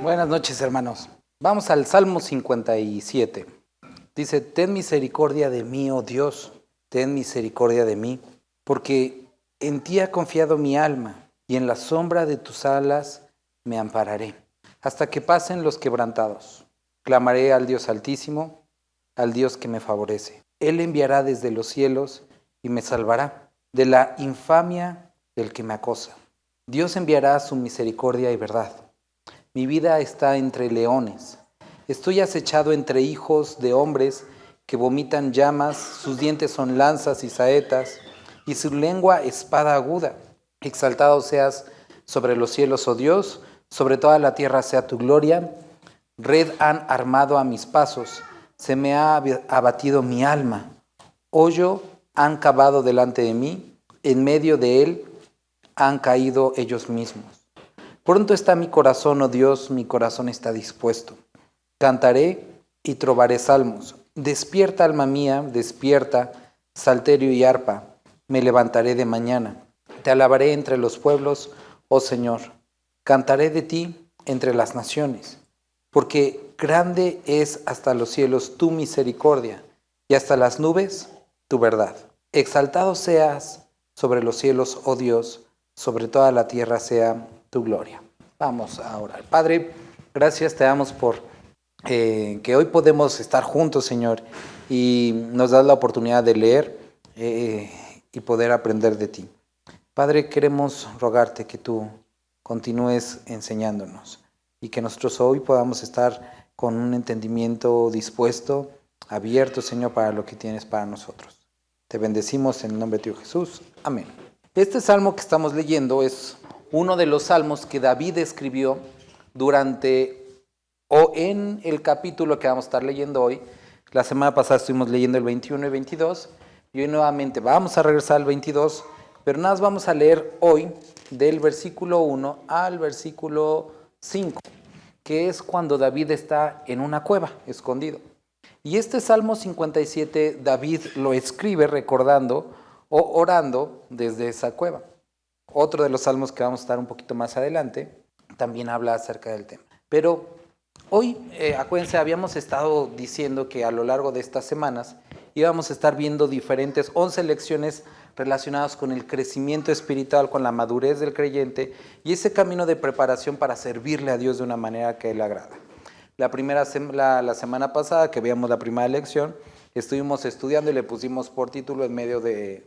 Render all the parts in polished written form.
Buenas noches, hermanos. Vamos al Salmo 57. Dice, ten misericordia de mí, oh Dios, ten misericordia de mí, porque en ti ha confiado mi alma, y en la sombra de tus alas me ampararé, hasta que pasen los quebrantados. Clamaré al Dios Altísimo, al Dios que me favorece. Él enviará desde los cielos y me salvará de la infamia del que me acosa. Dios enviará su misericordia y verdad. Mi vida está entre leones. Estoy acechado entre hijos de hombres que vomitan llamas, sus dientes son lanzas y saetas, y su lengua espada aguda. Exaltado seas sobre los cielos, oh Dios, sobre toda la tierra sea tu gloria. Red han armado a mis pasos, se me ha abatido mi alma. Hoyo han cavado delante de mí, en medio de él han caído ellos mismos. Pronto está mi corazón, oh Dios, mi corazón está dispuesto. Cantaré y trovaré salmos. Despierta, alma mía, despierta, salterio y arpa. Me levantaré de mañana. Te alabaré entre los pueblos, oh Señor. Cantaré de ti entre las naciones. Porque grande es hasta los cielos tu misericordia, y hasta las nubes tu verdad. Exaltado seas sobre los cielos, oh Dios, sobre toda la tierra sea tu gloria. Vamos a orar. Padre, gracias te damos por que hoy podemos estar juntos, Señor, y nos das la oportunidad de leer y poder aprender de ti. Padre, queremos rogarte que tú continúes enseñándonos y que nosotros hoy podamos estar con un entendimiento dispuesto, abierto, Señor, para lo que tienes para nosotros. Te bendecimos en el nombre de Dios Jesús. Amén. Este salmo que estamos leyendo es uno de los salmos que David escribió en el capítulo que vamos a estar leyendo hoy. La semana pasada estuvimos leyendo el 21 y 22, y hoy nuevamente vamos a regresar al 22, pero nada más vamos a leer hoy del versículo 1 al versículo 5, que es cuando David está en una cueva, escondido. Y este Salmo 57, David lo escribe recordando o orando desde esa cueva. Otro de los salmos que vamos a estar un poquito más adelante también habla acerca del tema. Pero hoy, acuérdense, habíamos estado diciendo que a lo largo de estas semanas íbamos a estar viendo diferentes 11 lecciones relacionadas con el crecimiento espiritual, con la madurez del creyente y ese camino de preparación para servirle a Dios de una manera que Él agrada. La semana pasada que veíamos la primera lección, estuvimos estudiando y le pusimos por título en medio de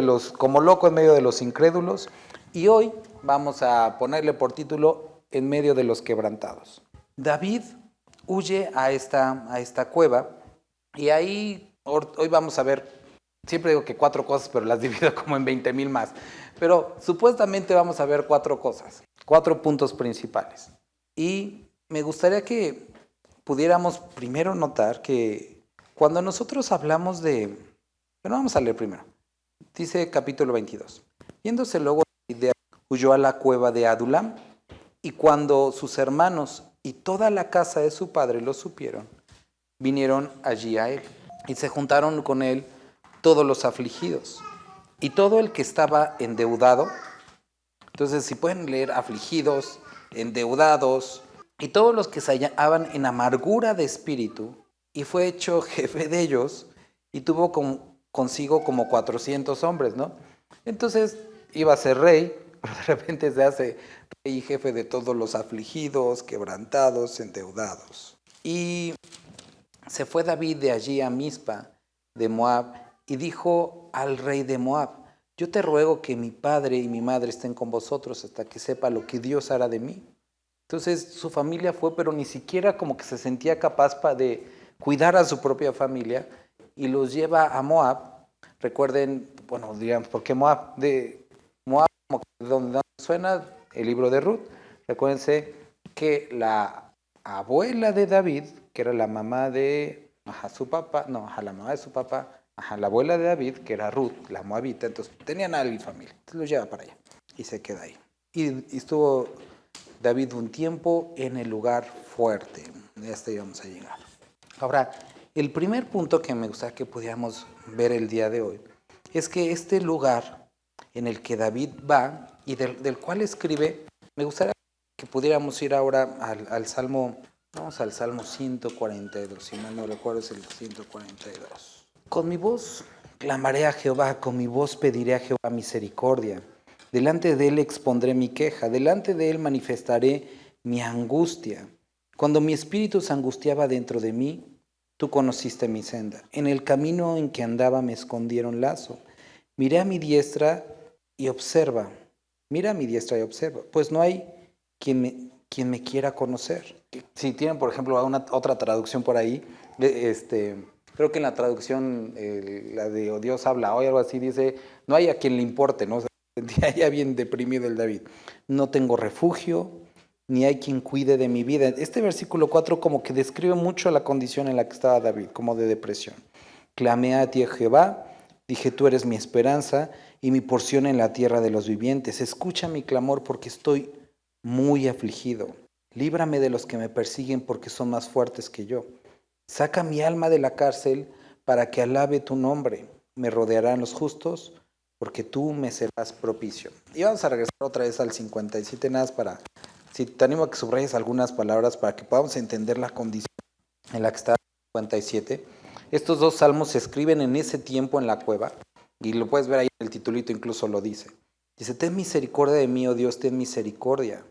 los, como loco en medio de los incrédulos, y hoy vamos a ponerle por título en medio de los quebrantados. David huye a esta cueva y ahí hoy vamos a ver, siempre digo que 4 cosas, pero las divido como en 20,000 más, pero supuestamente vamos a ver 4 cosas, 4 puntos principales. Y me gustaría que pudiéramos primero notar que cuando nosotros hablamos de... Bueno, vamos a leer primero. Dice capítulo 22. Yéndose luego huyó a la cueva de Adulam, y cuando sus hermanos y toda la casa de su padre lo supieron, vinieron allí a él, y se juntaron con él todos los afligidos, y todo el que estaba endeudado. Entonces, si pueden leer afligidos, endeudados, y todos los que se hallaban en amargura de espíritu, y fue hecho jefe de ellos, y tuvo consigo como 400 hombres, ¿no? Entonces iba a ser rey, pero de repente se hace rey y jefe de todos los afligidos, quebrantados, endeudados. Y se fue David de allí a Mizpa de Moab, y dijo al rey de Moab: yo te ruego que mi padre y mi madre estén con vosotros hasta que sepa lo que Dios hará de mí. Entonces su familia fue, pero ni siquiera como que se sentía capaz de cuidar a su propia familia, y los lleva a Moab. Recuerden, bueno, dirán, ¿por qué Moab? De Moab, como que donde suena el libro de Ruth. Recuérdense que la abuela de David, que era la mamá de su papá, la mamá de su papá, la abuela de David, que era Ruth, la moabita, entonces tenían a alguien familia. Entonces los lleva para allá y se queda ahí. Y estuvo David un tiempo en el lugar fuerte. Ya hasta íbamos a llegar. Ahora, el primer punto que me gustaría que pudiéramos ver el día de hoy es que este lugar en el que David va y del cual escribe. Me gustaría que pudiéramos ir ahora al Salmo, vamos al Salmo 142, si mal no recuerdo es el 142. Con mi voz clamaré a Jehová, con mi voz pediré a Jehová misericordia. Delante de él expondré mi queja, delante de él manifestaré mi angustia. Cuando mi espíritu se angustiaba dentro de mí, tú conociste mi senda. En el camino en que andaba me escondieron lazo. Miré a mi diestra y observa. Mira a mi diestra y observa, pues no hay quien me quiera conocer. Si tienen, por ejemplo, otra traducción por ahí, creo que en la traducción, la de "Oh, Dios habla hoy", algo así, dice, no hay a quien le importe, ¿no? O sea, sentía ya bien deprimido el David. No tengo refugio, ni hay quien cuide de mi vida. Este versículo 4 como que describe mucho la condición en la que estaba David, como de depresión. Clamé a ti, Jehová, dije, tú eres mi esperanza y mi porción en la tierra de los vivientes. Escucha mi clamor porque estoy muy afligido. Líbrame de los que me persiguen porque son más fuertes que yo. Saca mi alma de la cárcel para que alabe tu nombre. Me rodearán los justos porque tú me serás propicio. Y vamos a regresar otra vez al 57, nada más para, si te animo a que subrayes algunas palabras para que podamos entender la condición en la que está el 57. Estos dos salmos se escriben en ese tiempo en la cueva, y lo puedes ver ahí en el titulito, incluso lo dice. Dice, ten misericordia de mí, oh Dios, ten misericordia.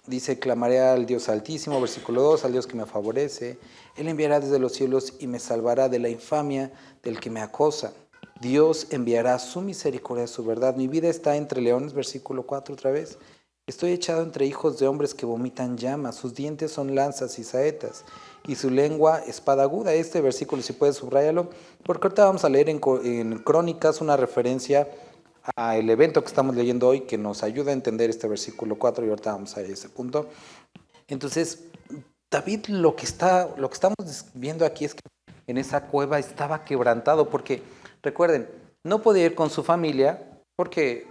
Dice, clamaré al Dios Altísimo, versículo 2, al Dios que me favorece. Él enviará desde los cielos y me salvará de la infamia del que me acosa. Dios enviará su misericordia, su verdad. Mi vida está entre leones, versículo 4 otra vez. Estoy echado entre hijos de hombres que vomitan llamas. Sus dientes son lanzas y saetas, y su lengua espada aguda. Este versículo, si puedes, subrayarlo, porque ahorita vamos a leer en Crónicas una referencia al evento que estamos leyendo hoy que nos ayuda a entender este versículo 4 y ahorita vamos a ese punto. Entonces, David lo que estamos viendo aquí es que en esa cueva estaba quebrantado porque, recuerden, no podía ir con su familia porque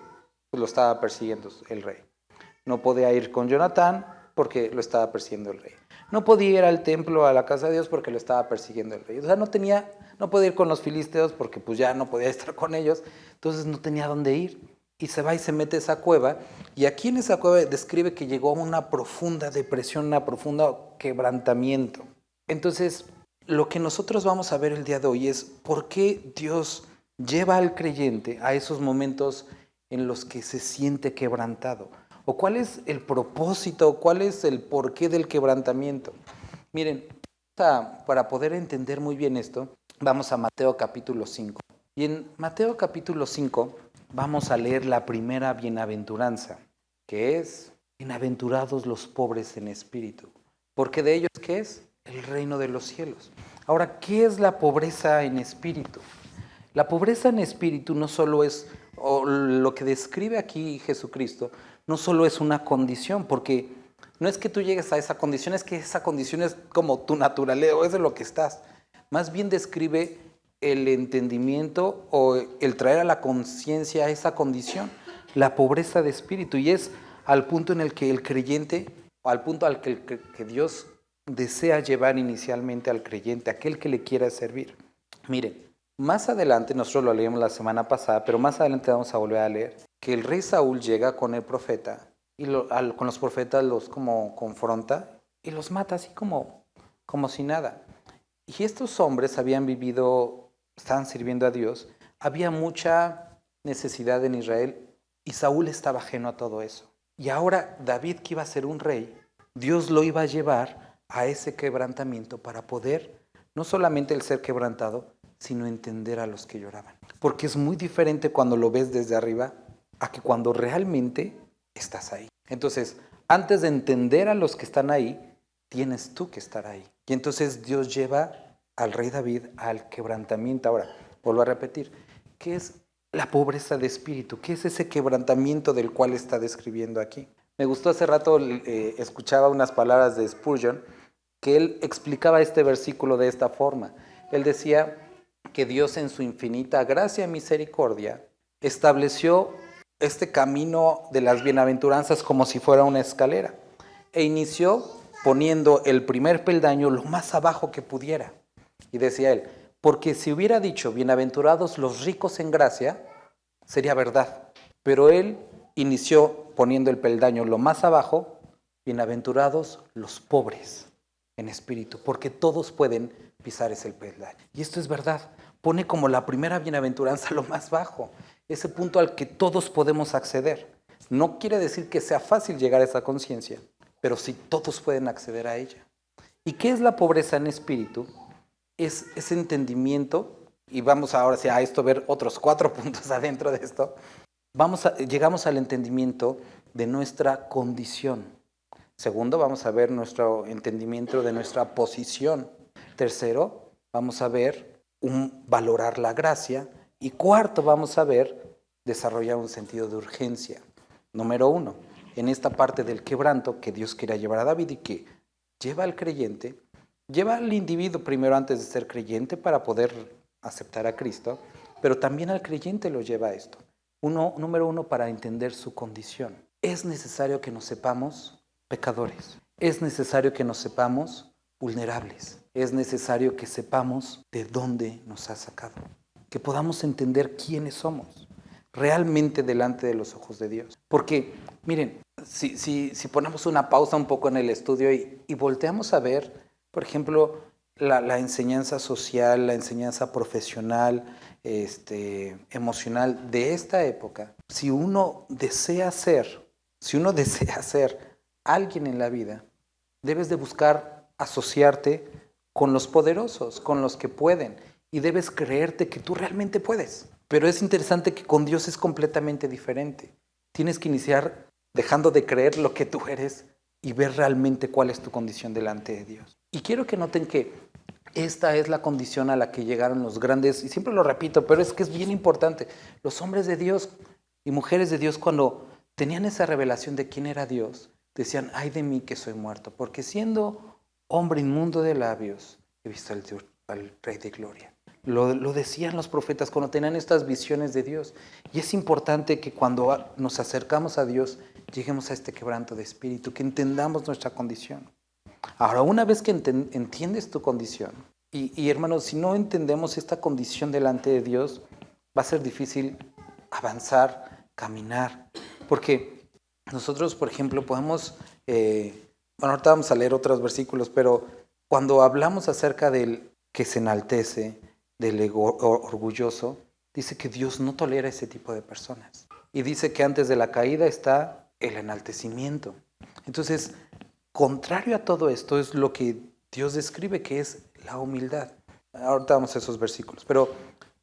lo estaba persiguiendo el rey. No podía ir con Jonatán porque lo estaba persiguiendo el rey. No podía ir al templo, a la casa de Dios, porque lo estaba persiguiendo el rey. O sea, no podía ir con los filisteos porque pues ya no podía estar con ellos. Entonces no tenía dónde ir. Y se va y se mete a esa cueva. Y aquí en esa cueva describe que llegó a una profunda depresión, una profunda quebrantamiento. Entonces, lo que nosotros vamos a ver el día de hoy es por qué Dios lleva al creyente a esos momentos en los que se siente quebrantado. ¿O cuál es el propósito, cuál es el porqué del quebrantamiento? Miren, para poder entender muy bien esto, vamos a Mateo capítulo 5. Y en Mateo capítulo 5 vamos a leer la primera bienaventuranza, que es, bienaventurados los pobres en espíritu, porque de ellos, ¿qué es? El reino de los cielos. Ahora, ¿qué es la pobreza en espíritu? La pobreza en espíritu no solo es, o lo que describe aquí Jesucristo, no solo es una condición, porque no es que tú llegues a esa condición, es que esa condición es como tu naturaleza, o es de lo que estás. Más bien describe el entendimiento o el traer a la conciencia esa condición, la pobreza de espíritu, y es al punto en el que el creyente, o al punto al que Dios desea llevar inicialmente al creyente, aquel que le quiera servir. Miren, más adelante, nosotros lo leímos la semana pasada, pero más adelante vamos a volver a leer, que el rey Saúl llega con el profeta y con los profetas los como confronta y los mata así como si nada. Y estos hombres habían vivido, estaban sirviendo a Dios, había mucha necesidad en Israel y Saúl estaba ajeno a todo eso. Y ahora David, que iba a ser un rey, Dios lo iba a llevar a ese quebrantamiento para poder, no solamente el ser quebrantado, sino entender a los que lloraban. Porque es muy diferente cuando lo ves desde arriba a que cuando realmente estás ahí. Entonces, antes de entender a los que están ahí, tienes tú que estar ahí. Y entonces Dios lleva al rey David al quebrantamiento. Ahora, vuelvo a repetir, ¿qué es la pobreza de espíritu? ¿Qué es ese quebrantamiento del cual está describiendo aquí? Me gustó hace rato, escuchaba unas palabras de Spurgeon, que él explicaba este versículo de esta forma. Él decía que Dios en su infinita gracia y misericordia estableció este camino de las bienaventuranzas como si fuera una escalera e inició poniendo el primer peldaño lo más abajo que pudiera. Y decía él, porque si hubiera dicho bienaventurados los ricos en gracia, sería verdad. Pero él inició poniendo el peldaño lo más abajo, bienaventurados los pobres en espíritu, porque todos pueden pisar ese peldaño. Y esto es verdad, pone como la primera bienaventuranza lo más bajo, ese punto al que todos podemos acceder. No quiere decir que sea fácil llegar a esa conciencia, pero sí todos pueden acceder a ella. ¿Y qué es la pobreza en espíritu? Es ese entendimiento, y vamos ahora sí a esto ver otros 4 puntos adentro de esto, llegamos al entendimiento de nuestra condición. Segundo, vamos a ver nuestro entendimiento de nuestra posición. Tercero, vamos a ver valorar la gracia. Y cuarto, vamos a ver desarrollar un sentido de urgencia. Número 1, en esta parte del quebranto que Dios quería llevar a David y que lleva al creyente, lleva al individuo primero antes de ser creyente para poder aceptar a Cristo, pero también al creyente lo lleva a esto. Número 1, para entender su condición. Es necesario que nos sepamos pecadores. Es necesario que nos sepamos vulnerables. Es necesario que sepamos de dónde nos ha sacado. Que podamos entender quiénes somos realmente delante de los ojos de Dios. Porque, miren, si ponemos una pausa un poco en el estudio y volteamos a ver, por ejemplo, la enseñanza social, la enseñanza profesional, emocional de esta época, si uno desea ser alguien en la vida, debes de buscar asociarte con los poderosos, con los que pueden, y debes creerte que tú realmente puedes. Pero es interesante que con Dios es completamente diferente. Tienes que iniciar dejando de creer lo que tú eres y ver realmente cuál es tu condición delante de Dios. Y quiero que noten que esta es la condición a la que llegaron los grandes, y siempre lo repito, pero es que es bien importante. Los hombres de Dios y mujeres de Dios, cuando tenían esa revelación de quién era Dios, decían, ay de mí que soy muerto, porque siendo hombre inmundo de labios, he visto al Rey de Gloria. Lo decían los profetas cuando tenían estas visiones de Dios. Y es importante que cuando nos acercamos a Dios, lleguemos a este quebranto de espíritu, que entendamos nuestra condición. Ahora, una vez que entiendes tu condición, y hermanos, si no entendemos esta condición delante de Dios, va a ser difícil avanzar, caminar, porque nosotros, por ejemplo, podemos, ahorita vamos a leer otros versículos, pero cuando hablamos acerca del que se enaltece, del orgulloso, dice que Dios no tolera ese tipo de personas. Y dice que antes de la caída está el enaltecimiento. Entonces, contrario a todo esto es lo que Dios describe, que es la humildad. Ahorita vamos a esos versículos, pero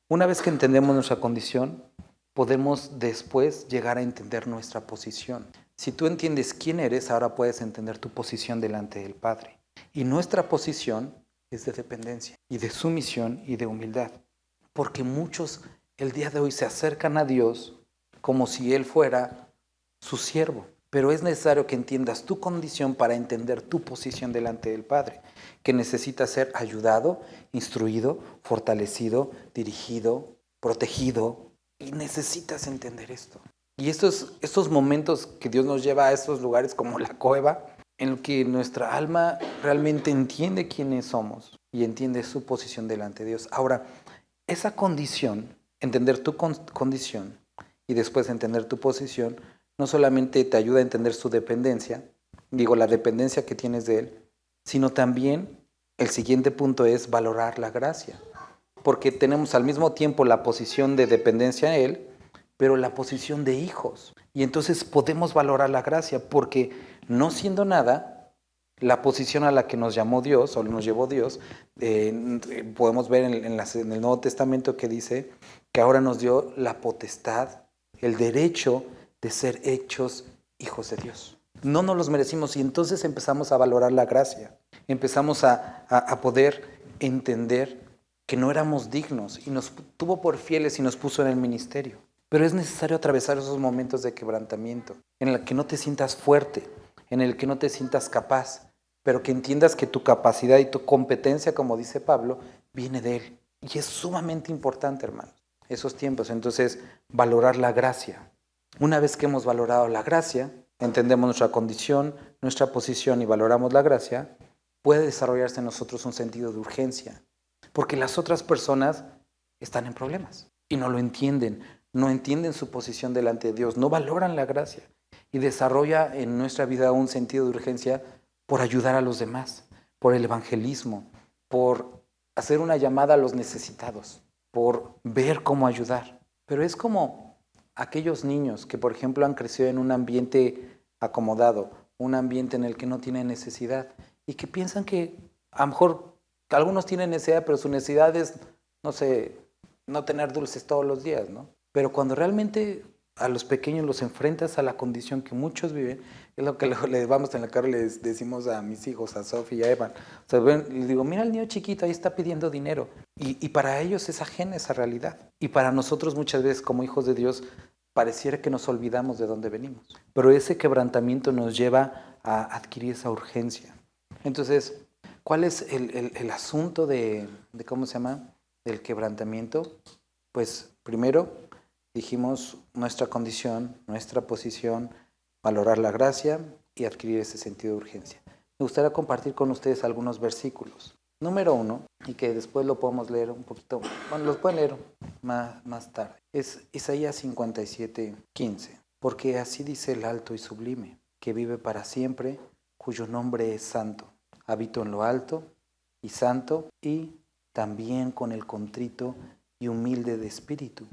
una vez que entendemos nuestra condición, podemos después llegar a entender nuestra posición. Si tú entiendes quién eres, ahora puedes entender tu posición delante del Padre. Y nuestra posición es de dependencia y de sumisión y de humildad. Porque muchos el día de hoy se acercan a Dios como si Él fuera su siervo. Pero es necesario que entiendas tu condición para entender tu posición delante del Padre, que necesitas ser ayudado, instruido, fortalecido, dirigido, protegido, y necesitas entender esto. Y estos momentos que Dios nos lleva a estos lugares como la cueva, en el que nuestra alma realmente entiende quiénes somos y entiende su posición delante de Dios. Ahora, esa condición, entender tu condición y después entender tu posición, no solamente te ayuda a entender su dependencia, la dependencia que tienes de Él, sino también el siguiente punto es valorar la gracia. Porque tenemos al mismo tiempo la posición de dependencia en Él, pero la posición de hijos. Y entonces podemos valorar la gracia, porque no siendo nada, la posición a la que nos llamó Dios, o nos llevó Dios, podemos ver en el Nuevo Testamento que dice que ahora nos dio la potestad, el derecho de ser hechos hijos de Dios. No nos los merecimos y entonces empezamos a valorar la gracia. Empezamos a poder entender que no éramos dignos y nos tuvo por fieles y nos puso en el ministerio. Pero es necesario atravesar esos momentos de quebrantamiento, en el que no te sientas fuerte, en el que no te sientas capaz, pero que entiendas que tu capacidad y tu competencia, como dice Pablo, viene de Él. Y es sumamente importante, hermanos, esos tiempos. Entonces, valorar la gracia. Una vez que hemos valorado la gracia, entendemos nuestra condición, nuestra posición y valoramos la gracia, puede desarrollarse en nosotros un sentido de urgencia, porque las otras personas están en problemas y no lo entienden, no entienden su posición delante de Dios, no valoran la gracia y desarrolla en nuestra vida un sentido de urgencia por ayudar a los demás, por el evangelismo, por hacer una llamada a los necesitados, por ver cómo ayudar. Pero es como aquellos niños que, por ejemplo, han crecido en un ambiente acomodado, un ambiente en el que no tienen necesidad y que piensan que a lo mejor algunos tienen necesidad, pero su necesidad es, no sé, no tener dulces todos los días, ¿no? Pero cuando realmente a los pequeños los enfrentas a la condición que muchos viven, es lo que luego les vamos en la carro y les decimos a mis hijos, a Sophie y a Evan. O sea, les digo, mira al niño chiquito, ahí está pidiendo dinero. Y para ellos es ajena esa realidad. Y para nosotros muchas veces como hijos de Dios pareciera que nos olvidamos de dónde venimos. Pero ese quebrantamiento nos lleva a adquirir esa urgencia. Entonces, ¿cuál es el asunto de cómo se llama? Del quebrantamiento? Pues primero dijimos nuestra condición, nuestra posición, valorar la gracia y adquirir ese sentido de urgencia. Me gustaría compartir con ustedes algunos versículos. Número 1, y que después lo podemos leer un poquito, bueno, los pueden leer más tarde, es Isaías 57:15. Porque así dice el alto y sublime, que vive para siempre, cuyo nombre es santo. Habito en lo alto y santo, y también con el contrito y humilde de espíritu,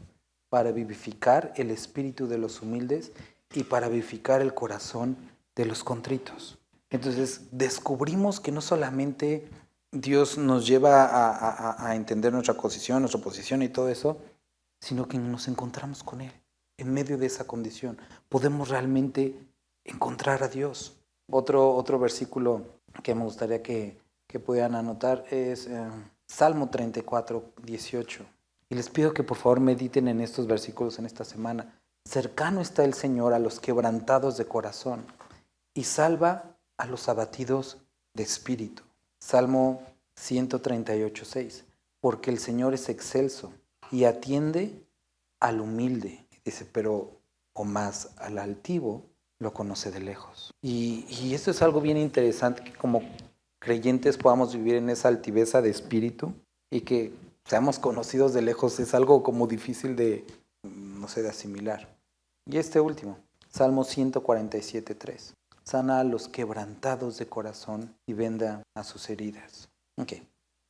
para vivificar el espíritu de los humildes y para vivificar el corazón de los contritos. Entonces descubrimos que no solamente Dios nos lleva a entender nuestra posición y todo eso, sino que nos encontramos con Él. En medio de esa condición podemos realmente encontrar a Dios. Otro versículo que me gustaría que pudieran anotar es Salmo 34:18. Y les pido que por favor mediten en estos versículos en esta semana. Cercano está el Señor a los quebrantados de corazón y salva a los abatidos de espíritu. Salmo 138:6. Porque el Señor es excelso y atiende al humilde. Dice, pero o más al altivo lo conoce de lejos. Y esto es algo bien interesante, que como creyentes podamos vivir en esa altiveza de espíritu y que seamos conocidos de lejos. Es algo como difícil de, no sé, de asimilar. Y este último, Salmo 147:3. Sana a los quebrantados de corazón y venda a sus heridas. Ok.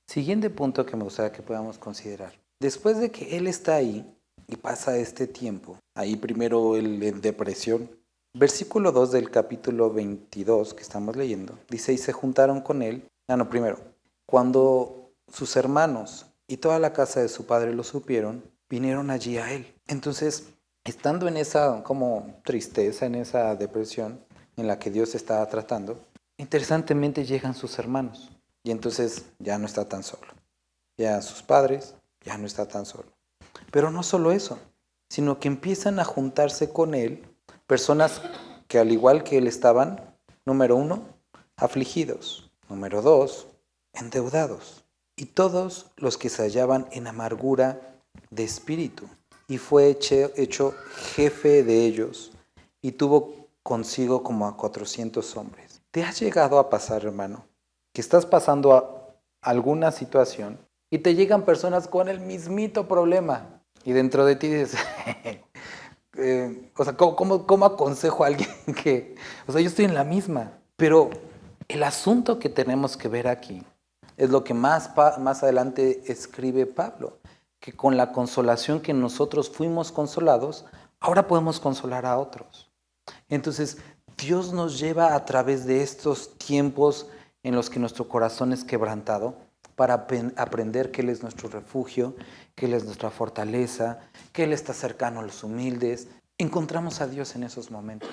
Siguiente punto que me gustaría que podamos considerar. Después de que Él está ahí y pasa este tiempo, ahí primero Él en depresión. Versículo 2 del capítulo 22 que estamos leyendo, dice, y se juntaron con Él. Primero, cuando sus hermanos y toda la casa de su padre lo supieron, vinieron allí a Él. Entonces, estando en esa como tristeza, en esa depresión en la que Dios estaba tratando, interesantemente llegan sus hermanos. Y entonces ya no está tan solo. Ya sus padres, ya no está tan solo. Pero no solo eso, sino que empiezan a juntarse con Él personas que al igual que Él estaban, número 1, afligidos. Número 2, endeudados. Y todos los que se hallaban en amargura de espíritu. Y fue hecho jefe de ellos y tuvo consigo como a 400 hombres. ¿Te has llegado a pasar, hermano, que estás pasando a alguna situación y te llegan personas con el mismito problema y dentro de ti dices, ¿cómo aconsejo a alguien que, yo estoy en la misma? Pero el asunto que tenemos que ver aquí es lo que más adelante escribe Pablo, que con la consolación que nosotros fuimos consolados, ahora podemos consolar a otros. Entonces, Dios nos lleva a través de estos tiempos en los que nuestro corazón es quebrantado para aprender que Él es nuestro refugio, que Él es nuestra fortaleza, que Él está cercano a los humildes. Encontramos a Dios en esos momentos,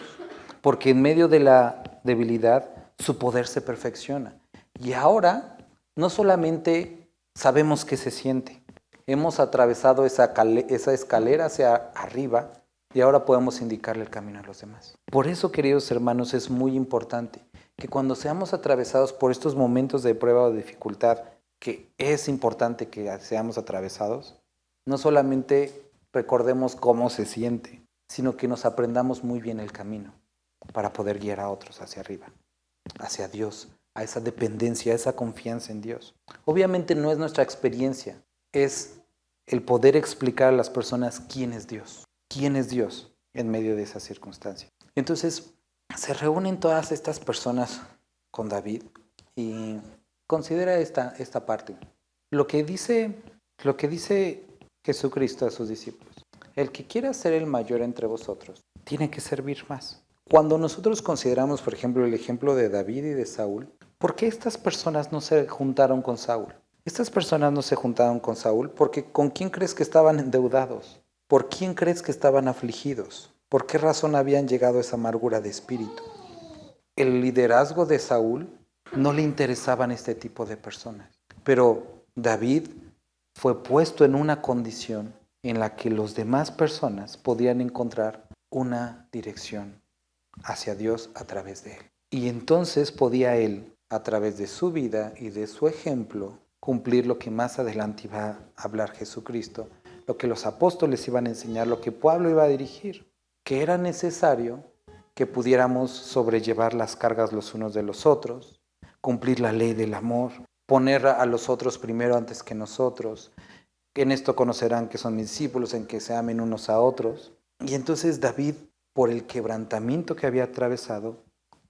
porque en medio de la debilidad su poder se perfecciona. Y ahora no solamente sabemos qué se siente, hemos atravesado esa escalera hacia arriba y ahora podemos indicarle el camino a los demás. Por eso, queridos hermanos, es muy importante que cuando seamos atravesados por estos momentos de prueba o de dificultad, que es importante que seamos atravesados, no solamente recordemos cómo se siente, sino que nos aprendamos muy bien el camino para poder guiar a otros hacia arriba, hacia Dios, a esa dependencia, a esa confianza en Dios. Obviamente no es nuestra experiencia, es el poder explicar a las personas quién es Dios. quién es Dios en medio de esa circunstancia. Entonces, se reúnen todas estas personas con David y considera esta parte. Lo que dice Jesucristo a sus discípulos: el que quiera ser el mayor entre vosotros tiene que servir más. Cuando nosotros consideramos, por ejemplo, el ejemplo de David y de Saúl, ¿por qué estas personas no se juntaron con Saúl? Estas personas no se juntaron con Saúl porque ¿con quién crees que estaban endeudados? ¿Por quién crees que estaban afligidos? ¿Por qué razón habían llegado a esa amargura de espíritu? El liderazgo de Saúl no le interesaban este tipo de personas, pero David fue puesto en una condición en la que las demás personas podían encontrar una dirección hacia Dios a través de él. Y entonces podía él, a través de su vida y de su ejemplo, cumplir lo que más adelante iba a hablar Jesucristo, lo que los apóstoles iban a enseñar, lo que Pablo iba a dirigir, que era necesario que pudiéramos sobrellevar las cargas los unos de los otros, cumplir la ley del amor, poner a los otros primero antes que nosotros. En esto conocerán que son mis discípulos, en que se amen unos a otros. Y entonces David, por el quebrantamiento que había atravesado,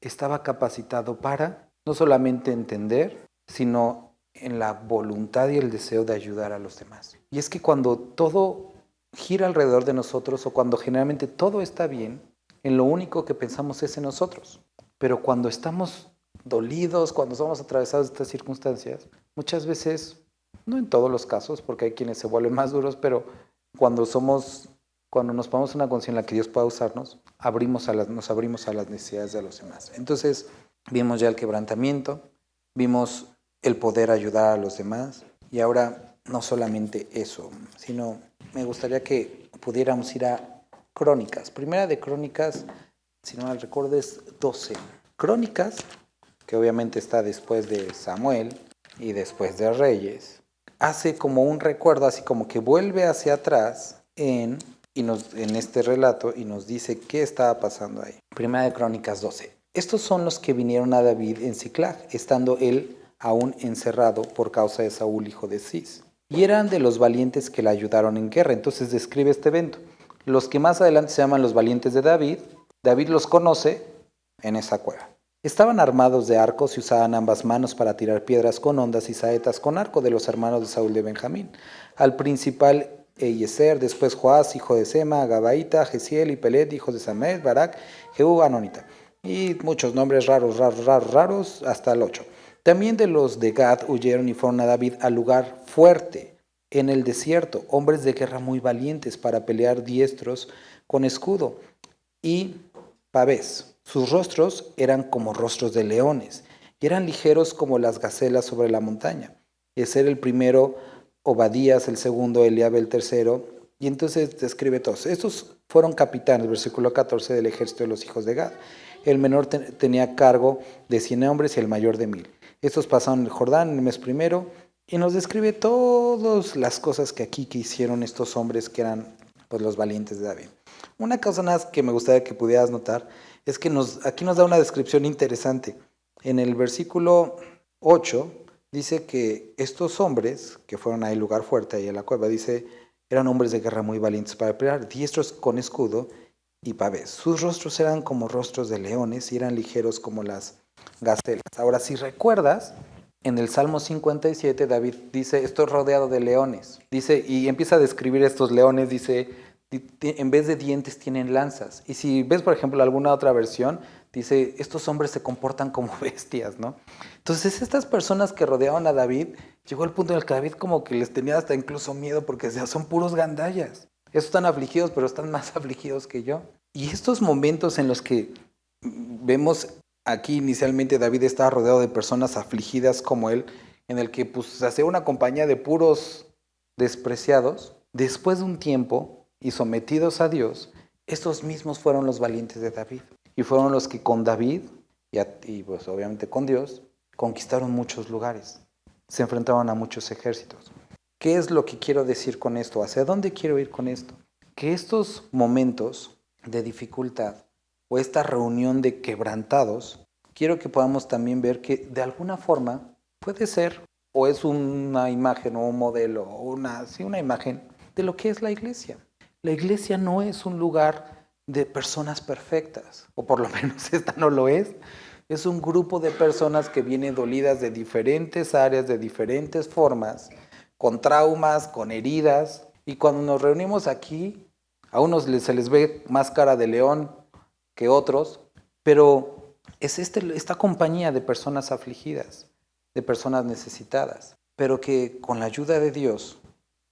estaba capacitado para no solamente entender, sino en la voluntad y el deseo de ayudar a los demás. Y es que cuando todo gira alrededor de nosotros, o cuando generalmente todo está bien, en lo único que pensamos es en nosotros. Pero cuando estamos dolidos, cuando somos atravesados de estas circunstancias, muchas veces, no en todos los casos, porque hay quienes se vuelven más duros, pero cuando nos ponemos en una condición en la que Dios pueda usarnos, nos abrimos a las necesidades de los demás. Entonces, vimos ya el quebrantamiento, vimos el poder ayudar a los demás, y ahora no solamente eso, sino me gustaría que pudiéramos ir a Crónicas. Primera de Crónicas, si no mal recuerdo, es 12. Crónicas, que obviamente está después de Samuel y después de Reyes, hace como un recuerdo, así como que vuelve hacia atrás en este relato y nos dice qué estaba pasando ahí. Primera de Crónicas 12. Estos son los que vinieron a David en Siclag, estando él aún encerrado por causa de Saúl, hijo de Cis. Y eran de los valientes que le ayudaron en guerra. Entonces describe este evento. Los que más adelante se llaman los valientes de David, David los conoce en esa cueva. Estaban armados de arcos y usaban ambas manos para tirar piedras con hondas y saetas con arco, de los hermanos de Saúl de Benjamín. Al principal Eliezer, después Joás, hijo de Sema, Gabaita, Gesiel y Pelet, hijos de Samed, Barak, Jehú, Anonita. Y muchos nombres raros, hasta el 8. También de los de Gad huyeron y fueron a David al lugar fuerte en el desierto, hombres de guerra muy valientes para pelear, diestros con escudo y pavés. Sus rostros eran como rostros de leones y eran ligeros como las gacelas sobre la montaña. Ese era el primero, Obadías, el segundo, Eliab, el tercero. Y entonces describe todos. Estos fueron capitanes, versículo 14, del ejército de los hijos de Gad. El menor tenía cargo de 100 hombres y el mayor de 1000. Estos pasaron el Jordán en el mes primero y nos describe todas las cosas que hicieron estos hombres que eran pues, los valientes de David. Una cosa más que me gustaría que pudieras notar es que aquí nos da una descripción interesante. En el versículo 8 dice que estos hombres que fueron ahí al lugar fuerte, ahí en la cueva, dice, eran hombres de guerra muy valientes para pelear, diestros con escudo y pavés. Sus rostros eran como rostros de leones y eran ligeros como las gacelas. Ahora, si recuerdas, en el Salmo 57 David dice, estoy rodeado de leones. Dice, y empieza a describir estos leones, dice, en vez de dientes tienen lanzas. Y si ves, por ejemplo, alguna otra versión, dice, estos hombres se comportan como bestias, ¿no? Entonces, estas personas que rodeaban a David, llegó el punto en el que David como que les tenía hasta incluso miedo porque son puros gandallas. Estos están afligidos, pero están más afligidos que yo. Y estos momentos en los que vemos aquí inicialmente David estaba rodeado de personas afligidas como él, en el que pues se hacía una compañía de puros despreciados, después de un tiempo y sometidos a Dios, estos mismos fueron los valientes de David. Y fueron los que con David, y pues obviamente con Dios, conquistaron muchos lugares. Se enfrentaban a muchos ejércitos. ¿Qué es lo que quiero decir con esto? ¿Hacia dónde quiero ir con esto? Que estos momentos de dificultad o esta reunión de quebrantados, quiero que podamos también ver que de alguna forma puede ser o es una imagen o un modelo o una imagen de lo que es la iglesia. La iglesia no es un lugar de personas perfectas, o por lo menos esta no lo es. Es un grupo de personas que vienen dolidas de diferentes áreas, de diferentes formas, con traumas, con heridas. Y cuando nos reunimos aquí, a unos se les ve más cara de león que otros, pero es esta compañía de personas afligidas, de personas necesitadas, pero que con la ayuda de Dios,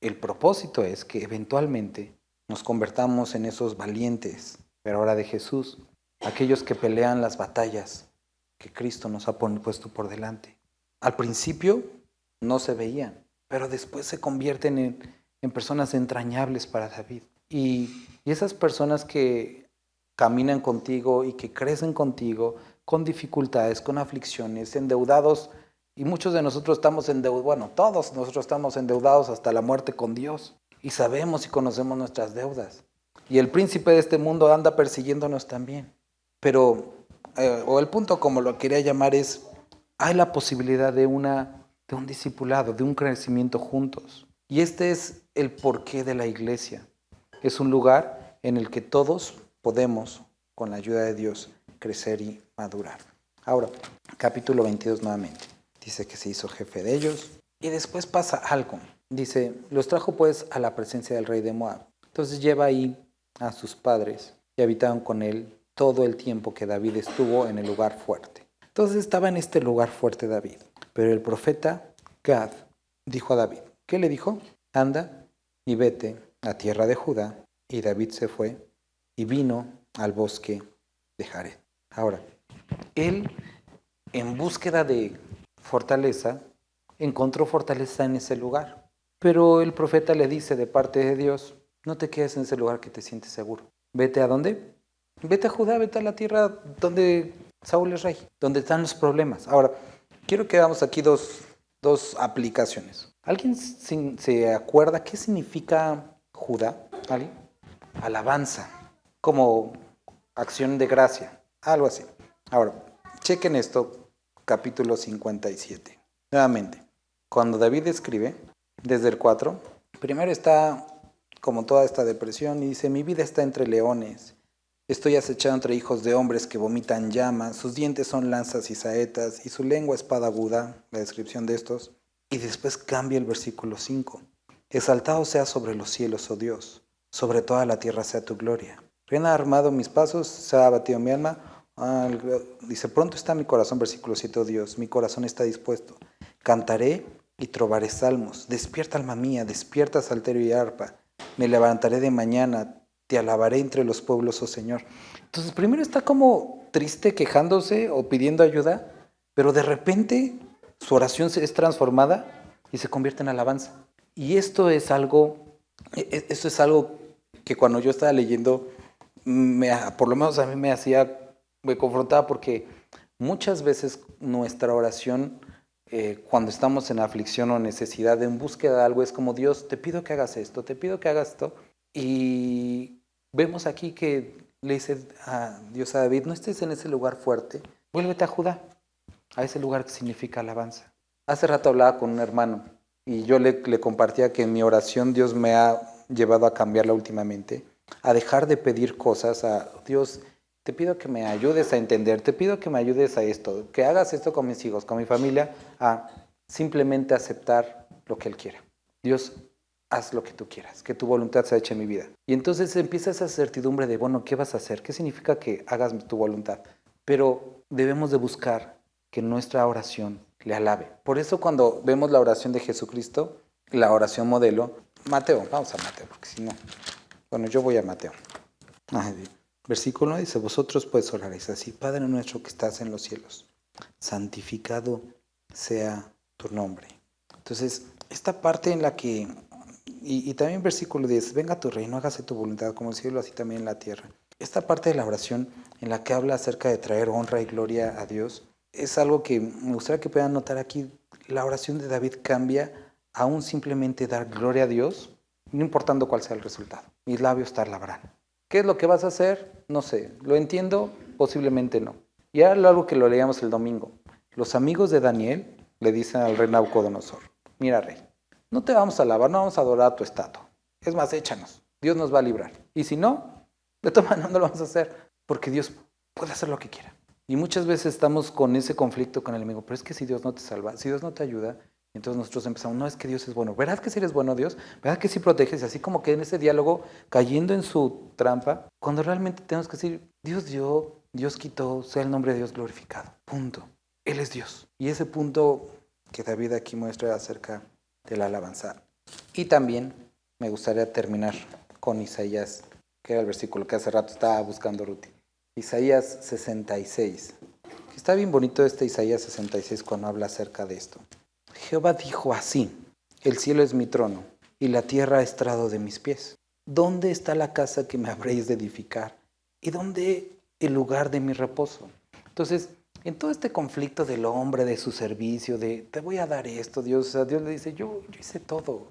el propósito es que eventualmente nos convertamos en esos valientes, pero ahora de Jesús, aquellos que pelean las batallas que Cristo nos ha puesto por delante. Al principio no se veían, pero después se convierten en personas entrañables para David. Y esas personas que caminan contigo y que crecen contigo con dificultades, con aflicciones, endeudados, y muchos de nosotros estamos endeudados, bueno, todos nosotros estamos endeudados hasta la muerte con Dios, y sabemos y conocemos nuestras deudas. Y el príncipe de este mundo anda persiguiéndonos también. Pero, o el punto como lo quería llamar es, hay la posibilidad de un discipulado, de un crecimiento juntos. Y este es el porqué de la iglesia. Es un lugar en el que todos podemos, con la ayuda de Dios, crecer y madurar. Ahora, capítulo 22 nuevamente. Dice que se hizo jefe de ellos. Y después pasa algo. Dice, los trajo pues a la presencia del rey de Moab. Entonces lleva ahí a sus padres y habitaron con él todo el tiempo que David estuvo en el lugar fuerte. Entonces estaba en este lugar fuerte David. Pero el profeta Gad dijo a David, ¿qué le dijo? Anda y vete a tierra de Judá. Y David se fue y vino al bosque de Jared. Ahora, él, en búsqueda de fortaleza, encontró fortaleza en ese lugar. Pero el profeta le dice de parte de Dios, no te quedes en ese lugar que te sientes seguro. ¿Vete a dónde? Vete a Judá, vete a la tierra donde Saúl es rey, donde están los problemas. Ahora, quiero que hagamos aquí dos aplicaciones. ¿Alguien se acuerda qué significa Judá? ¿Alguien? Alabanza, como acción de gracia, algo así. Ahora, chequen esto, capítulo 57. Nuevamente, cuando David escribe, desde el 4, primero está como toda esta depresión y dice, mi vida está entre leones, estoy acechado entre hijos de hombres que vomitan llamas, sus dientes son lanzas y saetas y su lengua espada aguda, la descripción de estos. Y después cambia el versículo 5. Exaltado sea sobre los cielos, oh Dios, sobre toda la tierra sea tu gloria. Reina armado mis pasos, se ha abatido mi alma. Dice, pronto está mi corazón, versículo 7, oh Dios, mi corazón está dispuesto. Cantaré y trovaré salmos. Despierta, alma mía, despierta, salterio y arpa. Me levantaré de mañana, te alabaré entre los pueblos, oh Señor. Entonces, primero está como triste, quejándose o pidiendo ayuda, pero de repente su oración es transformada y se convierte en alabanza. Y esto es algo que cuando yo estaba leyendo, por lo menos a mí me confrontaba porque muchas veces nuestra oración, cuando estamos en aflicción o necesidad, en búsqueda de algo, es como, Dios, te pido que hagas esto, te pido que hagas esto. Y vemos aquí que le dice a Dios a David, no estés en ese lugar fuerte, vuélvete a Judá, a ese lugar que significa alabanza. Hace rato hablaba con un hermano y yo le compartía que en mi oración Dios me ha llevado a cambiarla últimamente, a dejar de pedir cosas, a Dios, te pido que me ayudes a entender, te pido que me ayudes a esto, que hagas esto con mis hijos, con mi familia, a simplemente aceptar lo que Él quiera. Dios, haz lo que tú quieras, que tu voluntad sea hecha en mi vida. Y entonces empieza esa certidumbre de, bueno, ¿qué vas a hacer? ¿Qué significa que hagas tu voluntad? Pero debemos de buscar que nuestra oración le alabe. Por eso cuando vemos la oración de Jesucristo, la oración modelo, Mateo, vamos a Mateo, porque si no, bueno, yo voy a Mateo. Versículo 1 dice, vosotros pues oraréis así, Padre nuestro que estás en los cielos, santificado sea tu nombre. Entonces, esta parte en la que, y también versículo 10, venga tu reino, hágase tu voluntad como en el cielo, así también en la tierra. Esta parte de la oración en la que habla acerca de traer honra y gloria a Dios, es algo que me gustaría que puedan notar aquí. La oración de David cambia a un simplemente dar gloria a Dios, no importando cuál sea el resultado. Mis labios te alabarán. ¿Qué es lo que vas a hacer? No sé. ¿Lo entiendo? Posiblemente no. Y ahora algo que lo leíamos el domingo. Los amigos de Daniel le dicen al rey Nabucodonosor, mira rey, no te vamos a alabar, no vamos a adorar a tu estatua. Es más, échanos. Dios nos va a librar. Y si no, de todas maneras no lo vamos a hacer, porque Dios puede hacer lo que quiera. Y muchas veces estamos con ese conflicto con el enemigo, pero es que si Dios no te salva, si Dios no te ayuda, entonces nosotros empezamos, no, es que Dios es bueno. ¿Verdad que sí eres bueno, Dios? ¿Verdad que sí proteges? Así como que en ese diálogo, cayendo en su trampa, cuando realmente tenemos que decir, Dios dio, Dios quitó, sea el nombre de Dios glorificado. Punto. Él es Dios. Y ese punto que David aquí muestra acerca de la alabanza. Y también me gustaría terminar con Isaías, que era el versículo que hace rato estaba buscando Ruti. Isaías 66. Está bien bonito este Isaías 66 cuando habla acerca de esto. Jehová dijo así, el cielo es mi trono y la tierra estrado de mis pies. ¿Dónde está la casa que me habréis de edificar? ¿Y dónde el lugar de mi reposo? Entonces, en todo este conflicto del hombre, de su servicio, de te voy a dar esto, Dios, a Dios le dice, yo hice todo.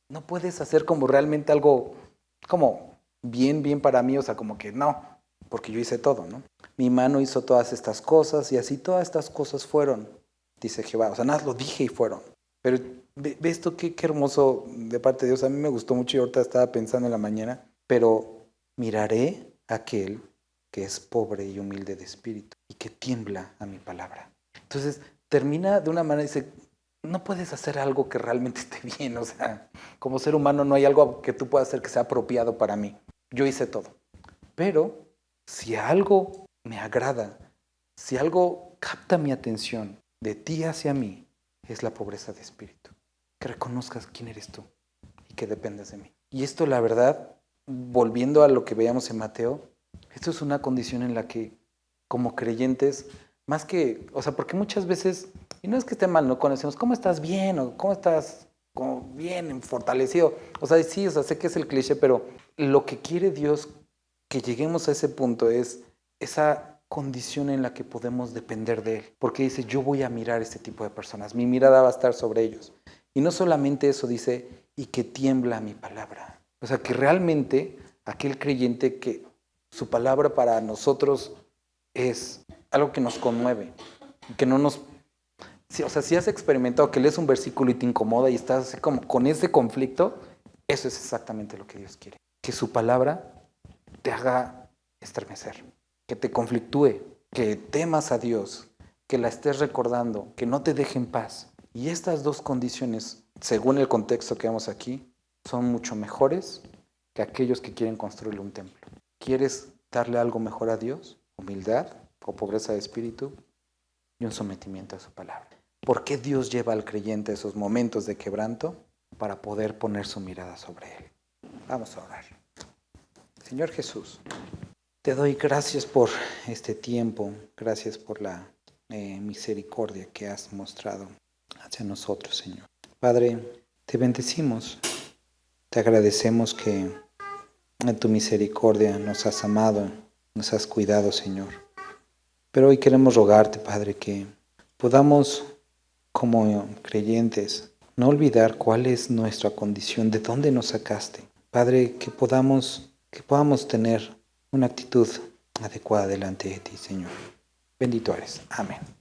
No puedes hacer como realmente algo como bien para mí, o sea, como que no, porque yo hice todo, ¿no? Mi mano hizo todas estas cosas y así todas estas cosas fueron, dice Jehová. O sea, nada, lo dije y fueron. Pero ve esto, qué hermoso de parte de Dios. A mí me gustó mucho y ahorita estaba pensando en la mañana, pero miraré a aquel que es pobre y humilde de espíritu y que tiembla a mi palabra. Entonces, termina de una manera y dice, no puedes hacer algo que realmente esté bien. O sea, como ser humano no hay algo que tú puedas hacer que sea apropiado para mí. Yo hice todo. Pero si algo me agrada, si algo capta mi atención de ti hacia mí, es la pobreza de espíritu. Que reconozcas quién eres tú y que dependas de mí. Y esto, la verdad, volviendo a lo que veíamos en Mateo, esto es una condición en la que, como creyentes, más que, o sea, porque muchas veces, y no es que esté mal, no conocemos, ¿cómo estás bien? O ¿cómo estás como bien, fortalecido? O sea, sí, o sea, sé que es el cliché, pero lo que quiere Dios que lleguemos a ese punto es esa condición en la que podemos depender de Él. Porque dice, yo voy a mirar a este tipo de personas, mi mirada va a estar sobre ellos. Y no solamente eso, dice, y que tiembla mi palabra. O sea, que realmente aquel creyente que su palabra para nosotros es algo que nos conmueve, que no nos... O sea, si has experimentado que lees un versículo y te incomoda y estás así como con ese conflicto, eso es exactamente lo que Dios quiere. Que su palabra te haga estremecer, que te conflictúe, que temas a Dios, que la estés recordando, que no te deje en paz. Y estas dos condiciones, según el contexto que vemos aquí, son mucho mejores que aquellos que quieren construirle un templo. ¿Quieres darle algo mejor a Dios? Humildad o pobreza de espíritu y un sometimiento a su palabra. ¿Por qué Dios lleva al creyente a esos momentos de quebranto? Para poder poner su mirada sobre Él. Vamos a orar. Señor Jesús, te doy gracias por este tiempo, gracias por la misericordia que has mostrado hacia nosotros, Señor. Padre, te bendecimos, te agradecemos que en tu misericordia nos has amado, nos has cuidado, Señor. Pero hoy queremos rogarte, Padre, que podamos, como creyentes, no olvidar cuál es nuestra condición, de dónde nos sacaste. Padre, que podamos tener una actitud adecuada delante de ti, Señor. Bendito eres. Amén.